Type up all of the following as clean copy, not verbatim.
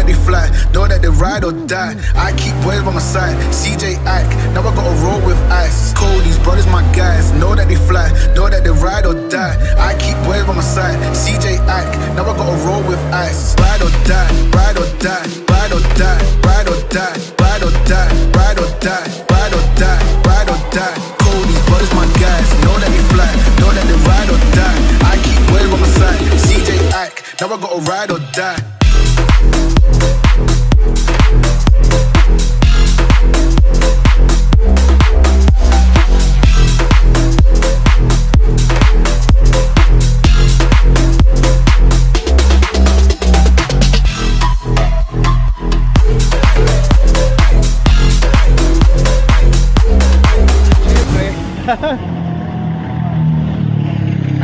that they fly, know that they ride or die. I keep boys by my side, CJ Ike, now I gotta roll with ice. Cody's brothers, my guys, know that they fly, know that they ride or die. I keep boys by my side, CJ Ike, now I gotta roll with ice. Ride or die, ride or die, ride or die, ride or die, ride or die, ride or die, ride or die, ride or die. Cody's brothers, my guys, know that they fly, know that they ride or die. I keep boys by my side, CJ Ike, now I gotta ride or die.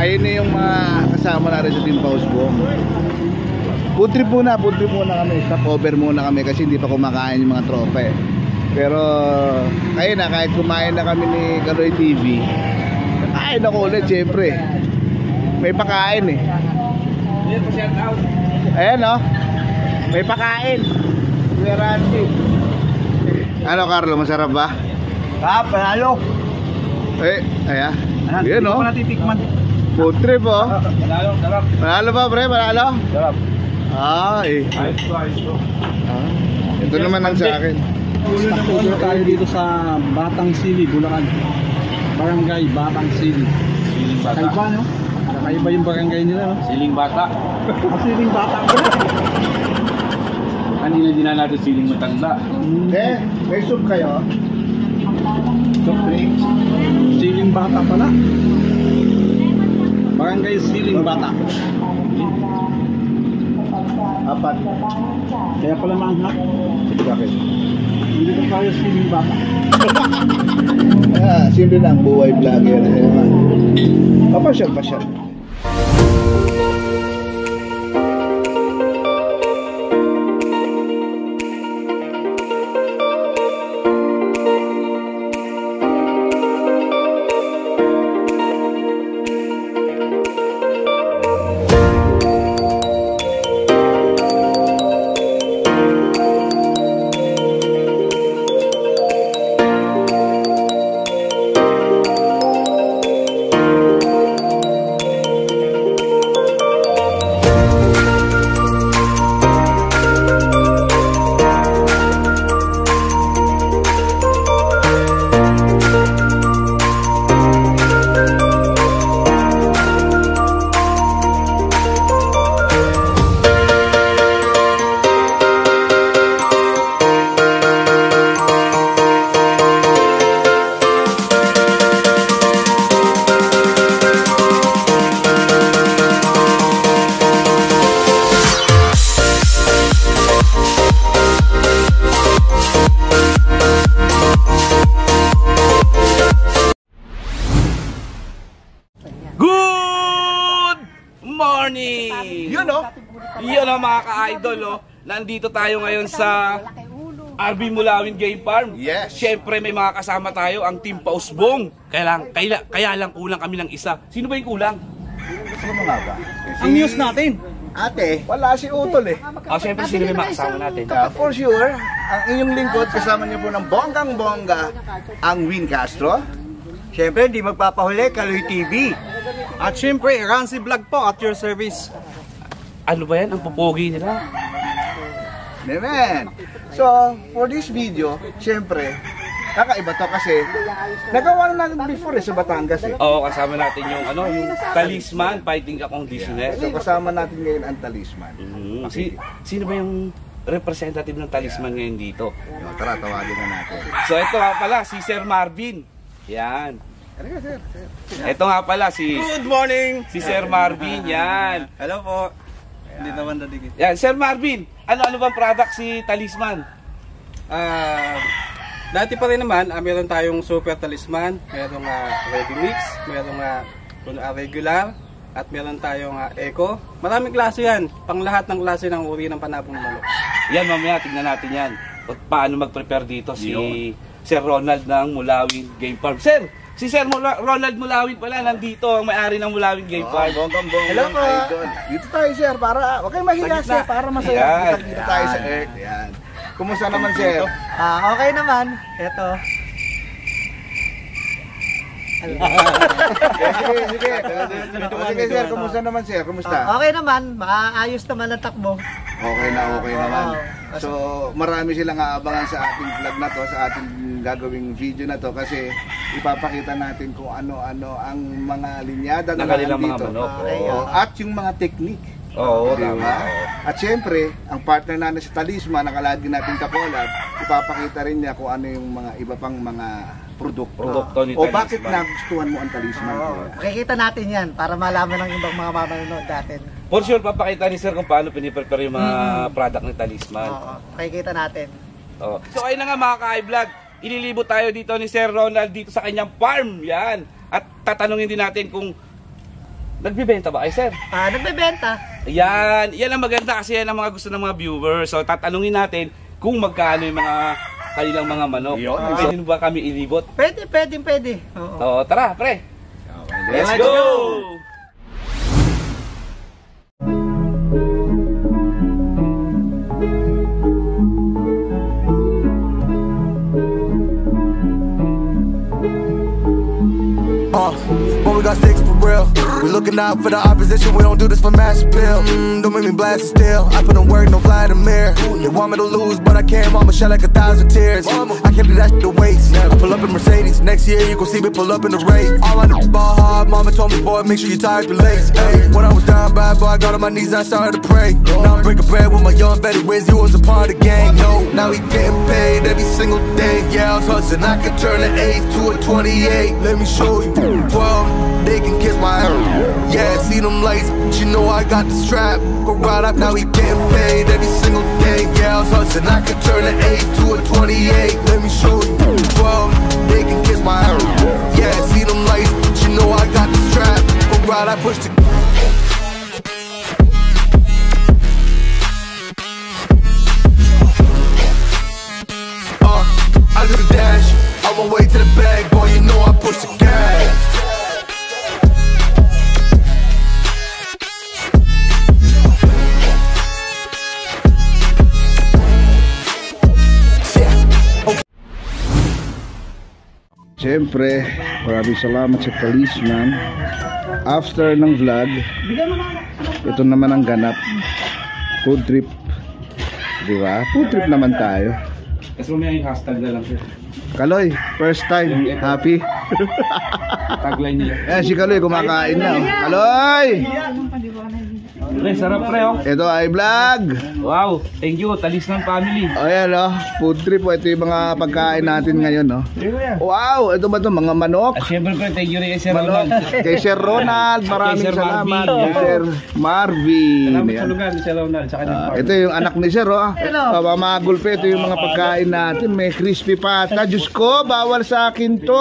Ayun na yung mga kasama natin sa Team Pausbong. Food trip muna kami. Stop over muna kami kasi hindi pa kumakain yung mga tropa eh. Pero ayun na, kahit kumain na kami ni Kaloy TV, kain ako ulit syempre. May pakain eh. Ayan o, may pakain. Guarantee. Ano Carlo, masarap ba? Panalo. Ayan. Ayan o. Natitikman. Food trip o. Panalo, sarap. Panalo ba pre? Panalo? Sarap. Ayos to. Ito naman ang sa akin. Stopover tayo dito sa Batang Sili, Bulacan. Barangay Batang Sili. Siling Bata. Kaiba no? Kaiba yung barangay nila no? Siling Bata. Siling Bata. Kanina din na natin siling matanda. May soup kayo? Soup drinks? Siling Bata pala. Barangay Siling Bata. Apat. Kaya pala maanghak. Bakit? Hindi ko tayo Siling Bata. Simple lang, buhay vlogger. Papasyal. Yun o mga ka-idol o. Nandito tayo ngayon sa RB Mulawin Game Farm. Yes. Siyempre may mga kasama tayo, ang Team Pausbong. Kaya lang kulang kami ng isa. Sino ba yung kulang? Sino nga ba? Ang news natin. Ate, wala si Utol eh. Siyempre sino may mga kasama natin? For sure, ang inyong lingkod kasama niyo po ng bonggang-bongga ang Win Castro. Siyempre, di magpapahuli, Kaloy TV. At siyempre, Rancy Vlog po at your service. Ano ba yan? Ang pupogi nila. Amen. So, for this video, siyempre, kakaiba to kasi nagawa na natin before sa Batangas eh. Oo, kasama natin yung yung Talisman Fighting Conditioner. So, kasama natin ngayon ang Talisman. Sino ba yung representative ng Talisman ngayon dito? Tara, tawagin na natin. So, ito nga pala, si Sir Marvin. Yan. Ito nga pala Good morning! si Sir Marvin. Yan. Hello po. Hindi naman nadigit. Yan, Sir Marvin. Ano bang product si Talisman? Dati pa rin naman, meron tayong Super Talisman, merong Ready Mix, merong regular, at meron tayong Eco. Maraming klase yan, pang lahat ng klase ng uri ng panabong manok. Yan, mamaya tignan natin yan. At paano mag-prepare dito si Sir Ronald ng Mulawin Game Farm. Sir, Si Sir Ronald Mulawin pala, nandito ang may-ari ng Mulawin Game Farm. Hello po. Dito tayo, sir, para huwag kayong mahiya, sir, para masaya. Ayan. Kita tayo sa Earth. Ayan. Kumusta naman, sir? Okay naman. Ito. Sige. Sige, sir, kumusta naman, sir? Kumusta? Okay naman. Maayos naman ang takbo. Okay naman. Oo. So, marami silang aabangan sa ating vlog na to, sa ating gagawing video na to kasi ipapakita natin kung ano-ano ang mga linyada na kanilang mga dito. manok. Oo. At yung mga technique. Oo, Di tama. ba? At syempre, ang partner natin sa Talisman, nakalagi natin kakolab, ipapakita rin niya kung ano yung mga iba pang mga produkto. Ni O bakit Talisman. nagustuhan mo ang Talisman? Makikita natin yan para malaman ng ibang mga manonood natin. For sure, papakita ni Sir kung paano piniprepare yung mga product ni Talisman. Oo. Makikita natin. Oh. So ayun na nga mga ka-i-vlog, ililibot tayo dito ni Sir Ronald dito sa kanyang farm. Yan. At tatanungin din natin kung nagbibenta ba ay Sir? Nagbebenta. Yan ang maganda kasi yan ang mga gusto ng mga viewers. So tatanungin natin kung magkano yung mga kanilang mga manok. Pwede ba kami ilibot? Pwede. Oo. Oo, tara pre. Let's go! When we got sticks for real, we looking out for the opposition. We don't do this for mass appeal. Don't make me blast it still. I put in work, no Vladimir. They want me to lose, but I can't. Mama shed like 1,000 tears. I can't do that shit to waste. I pull up in Mercedes. Next year you gon' see me pull up in the race. All I know ball hard. Mama told me, boy, make sure you tie up your legs. Hey, when I was down bad, boy, I got on my knees and I started to pray. Now I'm breaking bread with my young Betty Wiz. He was a part of the gang. No, now he getting paid every single day. Yeah, I was hustling. I could turn an 8 to a 28. Let me show you. 12, they can kiss my ass. Yeah, see them lights, but you know I got the strap. Go right up, now he getting paid every single day. Yeah, I was hustling. I could turn an 8 to a 28. Let me show you. 12, they can kiss my ass. Yeah, see them lights, but you know I got the strap. Go right, I push the. I do the dash, I won't wait to the bag, boy, you know I push the gas. Siyempre, maraming salamat sa Talisman. After ng vlog, ito naman ang ganap. Food trip. Diba? Food trip naman tayo. Kasi mamaya yung hashtag na lang Sir. Kaloy, first time, happy. Tagline nila. Eh, si Kaloy kumakain na. Oh. Kaloy! Pre, sarap pre oh. Ito ay vlog. Wow, thank you Talisman family. O yan o, food trip po. Ito yung mga pagkain natin ngayon no. Wow, ito ba ito? Mga manok? At syempre pre, thank you rin kay Sir Manok. Ronald. Kay Sir Ronald, maraming Kay Sir salamat. Marvin. Kay Sir Marvin. Salamat sa Yan. lugar ni Sir Ronald sa kanyang farm. Ito yung anak ni Sir oh. Mamagulpe, ito yung mga pagkain natin. May crispy pata. Diyos ko, bawal sa akin to.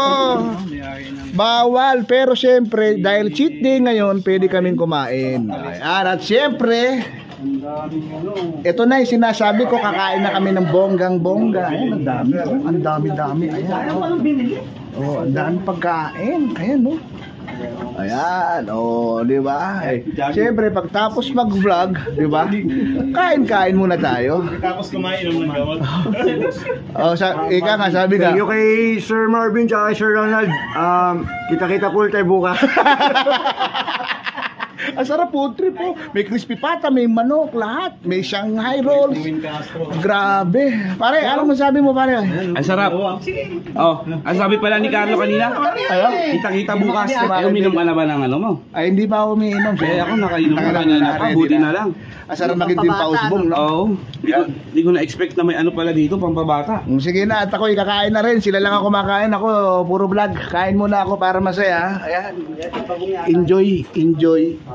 Bawal, pero syempre dahil cheat day ngayon, pwede kaming kumain. Ayan, at syempre ito na yung sinasabi ko, kakain na kami ng bonggang-bongga. Ayan, ang dami. Ayan, oh, ang dami pagkain. Ayan, oh. Ayan, oh, di ba? Siyempre, pagtapos mag-vlog, di ba? Kain-kain muna tayo. Tapos kumain ng gamot. Oh, ika nga, sabi ka. Thank you kay Sir Marvin at Sir Ronald. Kita-kita full tayo bukas. Ang sarap food trip po. May crispy pata, may manok, lahat. May Shanghai rolls. Grabe. Pare, ano masabi mo pare? Ang sarap. Oh, ang sabi pala ni Carlo kanina. Kita-kita bukas. Uminom ka na ba ng ano mo? Ay, hindi pa ako umiinom. Eh ako nakainom ko kanina pa, buti na lang. Ang sarap maging din pausbong, no? Oo. Hindi ko na-expect na may ano pala dito, pampabata. Sige na, at ako kakain na rin. Sila lang ako kumakain. Ako, puro vlog. Kain muna ako para masaya. Ayan. Enjoy.